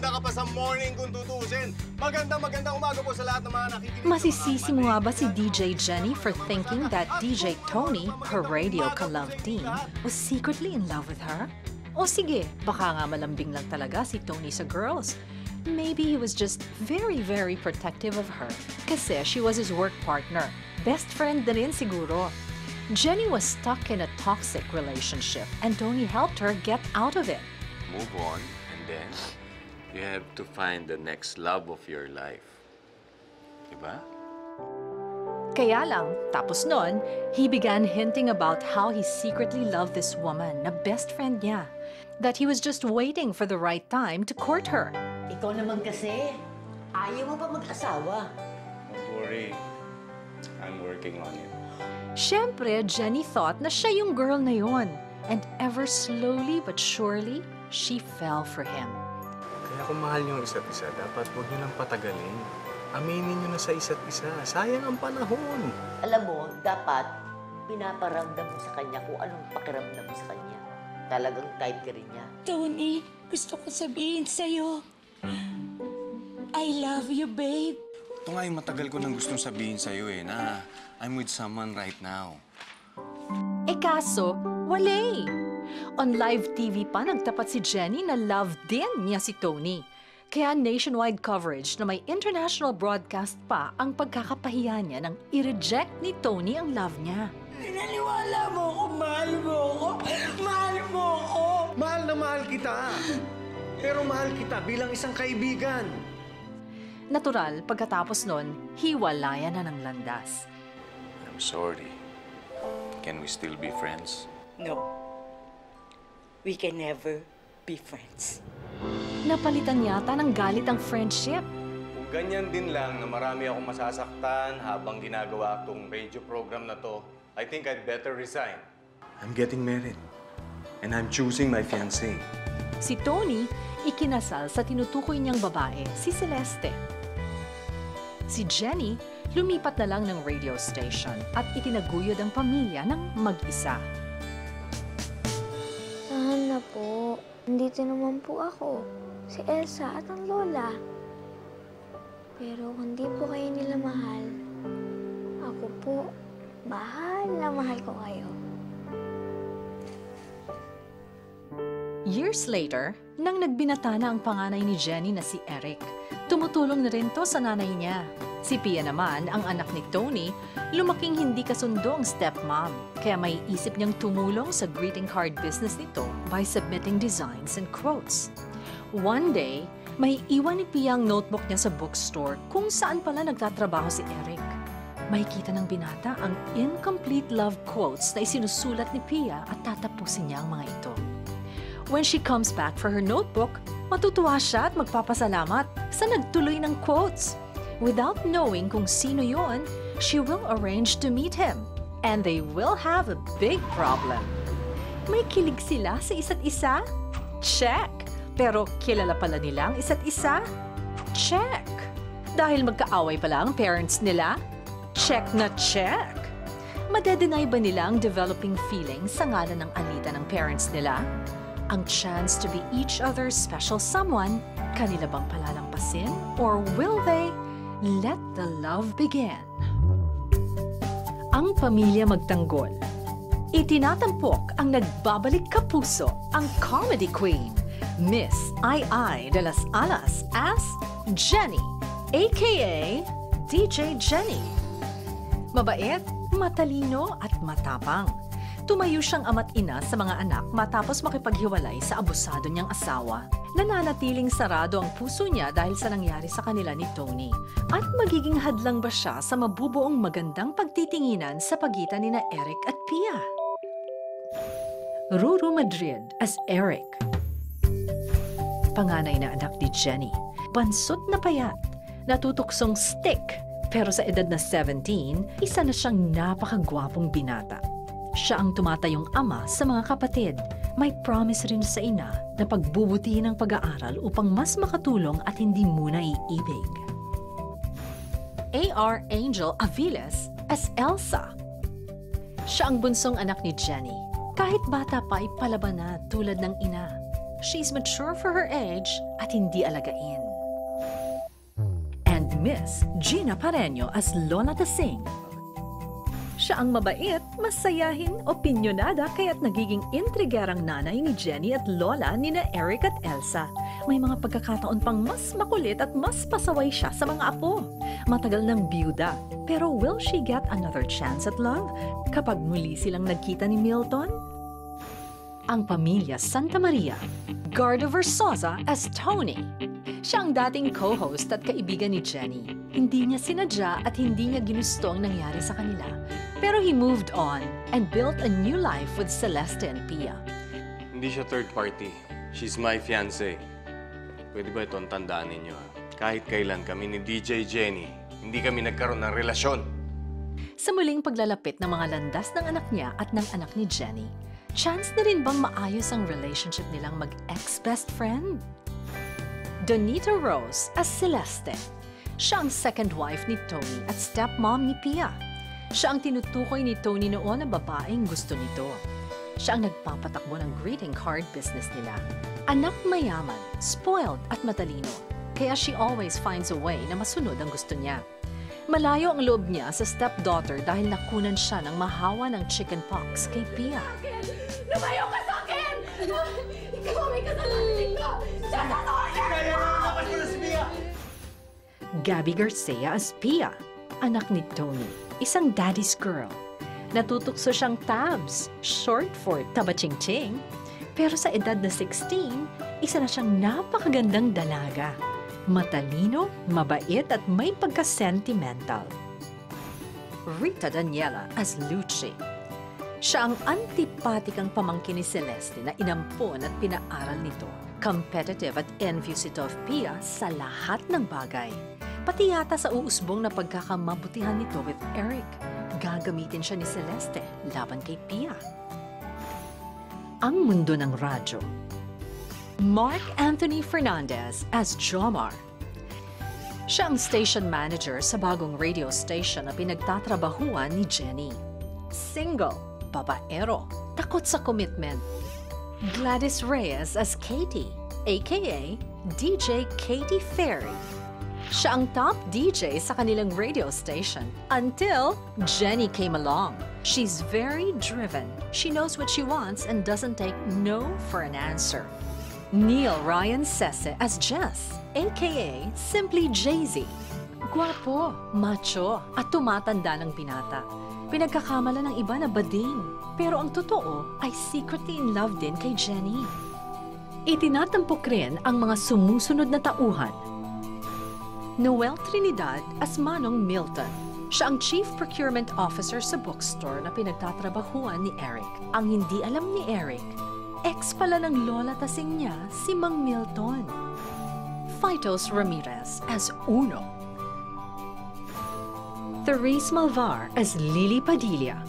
maganda ka pa sa morning kung tutusin. Magandang umaga po sa lahat ng mga nakikinig. Masisisi mo nga ba si DJ Jenny for thinking that DJ Tony, her radio ka-love team, was secretly in love with her? O sige, baka nga malambing lang talaga si Tony sa girls. Maybe he was just very, very protective of her kasi she was his work partner. Best friend na rin siguro. Jenny was stuck in a toxic relationship and Tony helped her get out of it. Move on, and then you have to find the next love of your life. Diba? Kaya lang, tapos nun, he began hinting about how he secretly loved this woman na best friend niya. That he was just waiting for the right time to court her. Ikaw naman kasi, ayaw mo pa mag-asawa. Don't worry. I'm working on it. Siyempre, Jenny thought na siya yung girl na yon. And ever slowly but surely, she fell for him. Kaya kung mahal niyo ang isa't isa, dapat huwag niyo nang patagalin. Aminin niyo na sa isa't isa. Sayang ang panahon. Alam mo, dapat pinaparamdam mo sa kanya kung anong pakiramdam mo sa kanya. Talagang type ka rin niya. Tony, gusto ko sabihin sa'yo, I love you, babe. Ito nga yung matagal ko nang gustong sabihin sa'yo na I'm with someone right now. Eh kaso, wala eh. On live TV pa nagtapat si Jenny na love din niya si Tony. Kaya nationwide coverage na may international broadcast pa ang pagkakapahiya niya nang i-reject ni Tony ang love niya. Naniwala mo ako, mahal mo ako, mahal mo ako. Mahal na mahal kita. Pero mahal kita bilang isang kaibigan. Natural, pagkatapos nun, hiwalayan na ng landas. I'm sorry. Can we still be friends? No, we can never be friends. Napalitan yata ng galit ang friendship. Kung ganyan din lang na marami akong masasaktan habang ginagawa itong radio program na to, I think I'd better resign. I'm getting married. And I'm choosing my fiancé. Si Tony, ikinasal sa tinutukoy niyang babae, si Celeste. Si Jenny, lumipat na lang ng radio station at itinaguyod ang pamilya ng mag-isa. Tahan na po. Nandito naman po ako. Si Elsa at ang lola. Pero kung di po kayo nila mahal, ako po, mahal na mahal ko kayo. Years later, nang nagbinata na ang panganay ni Jenny na si Eric, tumutulong na rin to sa nanay niya. Si Pia naman, ang anak ni Tony, lumaking hindi kasundo ang stepmom, kaya may isip niyang tumulong sa greeting card business nito by submitting designs and quotes. One day, may iwan ni Pia ang notebook niya sa bookstore kung saan pala nagtatrabaho si Eric. Makikita ng binata ang incomplete love quotes na isinusulat ni Pia at tatapusin niya ang mga ito. When she comes back for her notebook, matutuwa siya at magpapasalamat sa nagtuloy ng quotes. Without knowing kung sino yon, she will arrange to meet him. And they will have a big problem. May kilig sila sa isa't isa? Check! Pero kilala pala nila ang isa't isa? Check! Dahil magkaaway pala ang parents nila? Check na check! Madedenay ba nila ang developing feelings sa ngalan ng alitan ng parents nila? Ang chance to be each other's special someone, kanila bang palalampasin? Or will they let the love begin? Ang pamilya magtanggol. Itinatampok ang nagbabalik kapuso, ang comedy queen, Miss Ai de las Alas as Jenny, aka DJ Jenny. Mabait, matalino at matapang. Tumayo siyang ama't ina sa mga anak matapos makipaghiwalay sa abusado niyang asawa. Nananatiling sarado ang puso niya dahil sa nangyari sa kanila ni Tony. At magiging hadlang ba siya sa mabubuong magandang pagtitinginan sa pagitan ni na Eric at Pia? Ruru Madrid as Eric. Panganay na anak ni Jenny. Bansot na payat. Natutuksong stick. Pero sa edad na 17, isa na siyang napakagwapong binata. Siya ang tumatayong ama sa mga kapatid. May promise rin sa ina na pagbubutihin ang pag-aaral upang mas makatulong at hindi muna iibig. A.R. Angel Aviles as Elsa. Siya ang bunsong anak ni Jenny. Kahit bata pa ay palaban na tulad ng ina. she's mature for her age at hindi alagain. And Miss Gina Pareño as Lola Tasing. Siya ang mabait, masayahin, opinyonada kaya't nagiging intrigerang nanay ni Jenny at lola ni na Eric at Elsa. May mga pagkakataon pang mas makulit at mas pasaway siya sa mga apo. Matagal ng byuda, pero will she get another chance at love kapag muli silang nagkita ni Milton? Ang pamilya Santa Maria, Gardo Versosa as Tony. Siya ang dating co-host at kaibigan ni Jenny. Hindi niya sinadya at hindi niya ginusto ang nangyari sa kanila. Pero he moved on and built a new life with Celeste and Pia. Hindi siya third party. She's my fiancé. Pwede ba ito ang tandaan ninyo? Kahit kailan kami ni DJ Jenny, hindi kami nagkaroon ng relasyon. Sa muling paglalapit ng mga landas ng anak niya at ng anak ni Jenny, chance na rin bang maayos ang relationship nilang mag-ex-best friend? Donita Rose as Celeste. Siya ang second wife ni Tony at stepmom ni Pia. Siya ang tinutukoy ni Tony noon na babaeng gusto nito. Siya ang nagpapatakbo ng greeting card business nila. Anak mayaman, spoiled at matalino. Kaya she always finds a way na masunod ang gusto niya. Malayo ang loob niya sa stepdaughter dahil nakunan siya ng mahawa ng chickenpox kay Pia. Lumayo ka sa akin! Ikaw ang may kasalanan dito! Siya sa Gabby Garcia as Pia, anak ni Tony, isang daddy's girl. Natutukso siyang tabs, short for taba-ching-ching. Pero sa edad na 16, isa na siyang napakagandang dalaga. Matalino, mabait at may pagka-sentimental. Rita Daniela as Lucy. Siya ang antipatikang pamangkin ni Celeste na inampon at pinaaral nito. Competitive at envious ito of Pia sa lahat ng bagay. Pati yata sa uusbong na pagkakamabutihan nito with Eric. Gagamitin siya ni Celeste laban kay Pia. Ang mundo ng radyo. Mark Anthony Fernandez as Jomar. Siya ang station manager sa bagong radio station na pinagtatrabahuan ni Jenny. Single, babaero, takot sa commitment. Gladys Reyes as Katie, aka DJ Katie Ferry. Siya ang top DJ sa kanilang radio station until Jenny came along. She's very driven. She knows what she wants and doesn't take no for an answer. Neil Ryan Sese as Jess, aka simply Jay-Z. Gwapo, macho, at tumatanda ng binata. Pinagkakamala ng iba na bading. Pero ang totoo ay secretly in love din kay Jenny. Itinatampok rin ang mga sumusunod na tauhan. Noel Trinidad as Manong Milton. Siya ang Chief Procurement Officer sa bookstore na pinagtatrabahuan ni Eric. Ang hindi alam ni Eric, ex pala ng lola tasing niya si Mang Milton. Fitos Ramirez as Uno. Therese Malvar as Lily Padilla.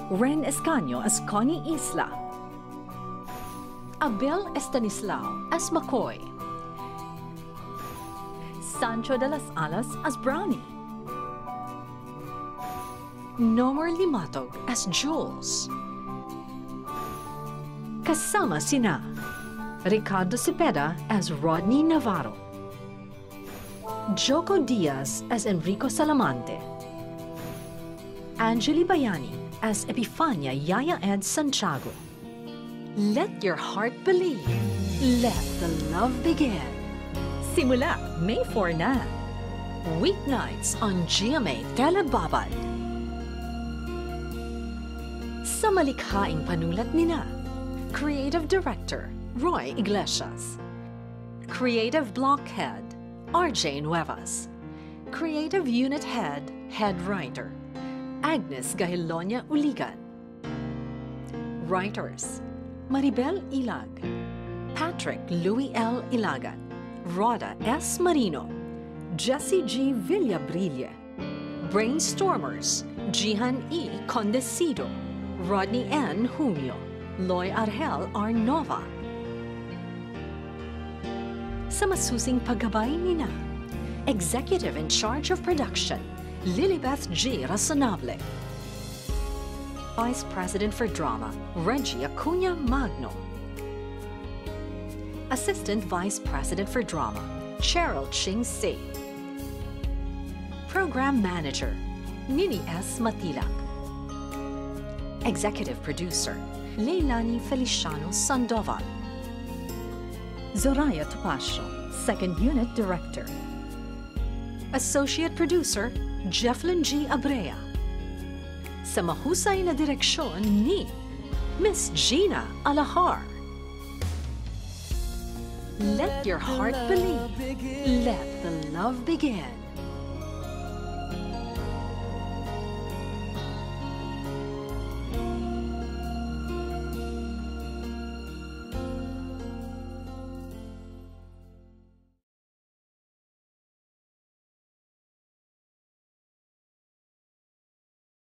Ren Escaño as Connie Isla. Abel Estanislao as McCoy. Sancho de las Alas as Brownie. Nomar Limatog as Jules. Kasama sina Ricardo Cepeda as Rodney Navarro. Joko Diaz as Enrico Salamante. Angeli Bayani as Epifania Yaya Ed Santiago. Let your heart believe. Let the love begin. Simula May 4 na. Weeknights on GMA Telebabad. Sa malikhaing panulat nina, Creative Director Roy Iglesias. Creative Block Head RJ Nuevas. Creative Unit Head Head Writer Agnes Gahilonia Uligan. Writers Maribel Ilag, Patrick Louis L. Ilagan, Rhoda S. Marino, Jessie G. Villabrille. Brainstormers Jihan E. Condesido, Rodney N. Junio, Loy Argel R. Nova. Sa masusing paggabay nina, Executive in Charge of Production Lilibeth G. Razonable. Vice President for Drama, Reggie Acuna Magno. Assistant Vice President for Drama, Cheryl Ching Se. Program Manager, Nini S. Matilak. Executive Producer, Leilani Feliciano Sandoval. Zoraya Topacio, Second Unit Director. Associate Producer, Jefflin G. Abrea. Sa mahusay na direksyon ni Miss Gina Alahar. Let your heart believe. Let the love begin.